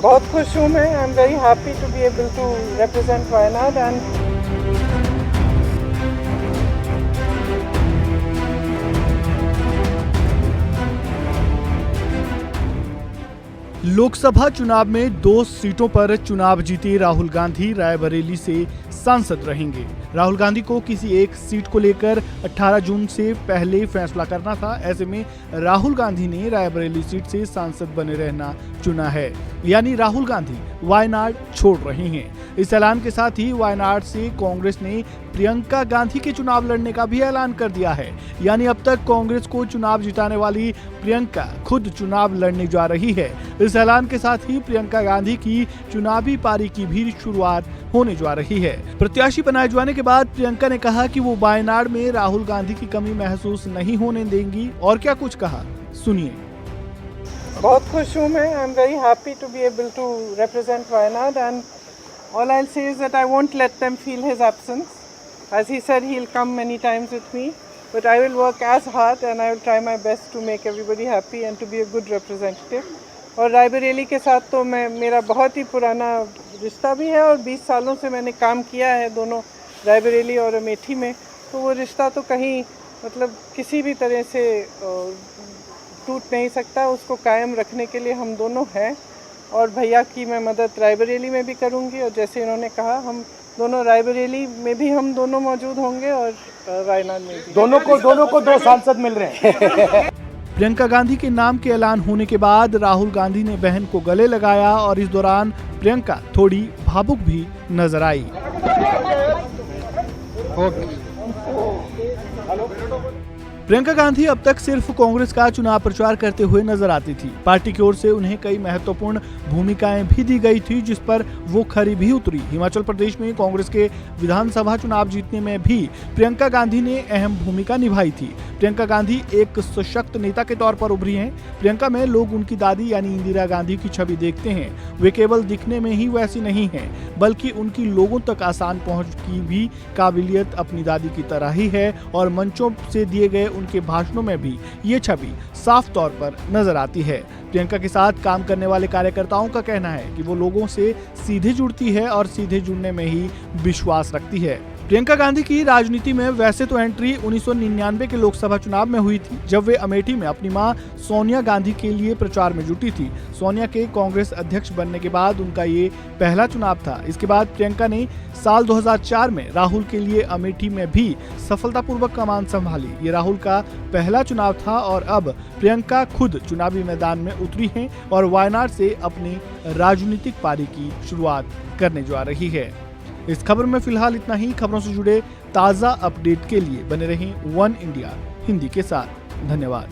बहुत खुश हूँ मैं। I am very happy to be able to represent Wayanad and Lok Sabha चुनाव में 2 सीटों पर चुनाव जीते राहुल गांधी रायबरेली से सांसद रहेंगे। राहुल गांधी को किसी एक सीट को लेकर 18 जून से पहले फैसला करना था। ऐसे में राहुल गांधी ने रायबरेली सीट से सांसद बने रहना चुना है, यानी राहुल गांधी वायनाड छोड़ रहे हैं। इस ऐलान के साथ ही वायनाड से कांग्रेस ने प्रियंका गांधी के चुनाव लड़ने का भी ऐलान कर दिया है, यानी अब तक कांग्रेस को चुनाव जिताने वाली प्रियंका खुद चुनाव लड़ने जा रही है। इस ऐलान के साथ ही प्रियंका गांधी की चुनावी पारी की भी शुरुआत होने जा रही है। प्रत्याशी बनाए जाने के बाद प्रियंका ने कहा कि वो वायनाड में राहुल गांधी की कमी महसूस नहीं होने देंगी। और क्या कुछ कहा, सुनिए। बहुत खुश हूँ मैं। I am very happy to be able to represent Wayanad and all I will say is that I won't let them feel his absence. As he said, he'll come many times with me, but I will work as hard and I will try my best to make everybody happy and to be a good representative. और रायबरेली के साथ तो मेरा बहुत ही पुराना रिश्ता भी है और 20 सालों से मैंने काम किया है दोनों रायबरेली और अमेठी में, तो वो रिश्ता तो कहीं मतलब किसी भी तरह से टूट नहीं सकता। उसको कायम रखने के लिए हम दोनों हैं और भैया की मैं मदद रायबरेली में भी करूँगी और जैसे इन्होंने कहा हम दोनों रायबरेली में भी हम दोनों मौजूद होंगे और वायनाड में भी। दोनों को 2 सांसद मिल रहे हैं। प्रियंका गांधी के नाम के ऐलान होने के बाद राहुल गांधी ने बहन को गले लगाया और इस दौरान प्रियंका थोड़ी भावुक भी नजर आई। प्रियंका गांधी अब तक सिर्फ कांग्रेस का चुनाव प्रचार करते हुए नजर आती थी। पार्टी की ओर से उन्हें कई महत्वपूर्ण भूमिकाएं भी दी गई थी, जिस पर वो खरी भी उतरी। हिमाचल प्रदेश में कांग्रेस के विधानसभा चुनाव जीतने में भी प्रियंका गांधी ने अहम भूमिका निभाई थी। प्रियंका गांधी एक सशक्त नेता के तौर पर उभरी हैं। प्रियंका में लोग उनकी दादी यानी इंदिरा गांधी की छवि देखते हैं। वे केवल दिखने में ही वैसी नहीं हैं, बल्कि उनकी लोगों तक आसान पहुंच की भी काबिलियत अपनी दादी की तरह ही है और मंचों से दिए गए उनके भाषणों में भी ये छवि साफ तौर पर नजर आती है। प्रियंका के साथ काम करने वाले कार्यकर्ताओं का कहना है कि वो लोगों से सीधे जुड़ती है और सीधे जुड़ने में ही विश्वास रखती है। प्रियंका गांधी की राजनीति में वैसे तो एंट्री 1999 के लोकसभा चुनाव में हुई थी, जब वे अमेठी में अपनी मां सोनिया गांधी के लिए प्रचार में जुटी थी। सोनिया के कांग्रेस अध्यक्ष बनने के बाद उनका ये पहला चुनाव था। इसके बाद प्रियंका ने साल 2004 में राहुल के लिए अमेठी में भी सफलतापूर्वक कमान संभाली। ये राहुल का पहला चुनाव था और अब प्रियंका खुद चुनावी मैदान में उतरी हैं और वायनाड से अपनी राजनीतिक पारी की शुरुआत करने जा रही है। इस खबर में फिलहाल इतना ही। खबरों से जुड़े ताज़ा अपडेट के लिए बने रहें वन इंडिया हिंदी के साथ। धन्यवाद।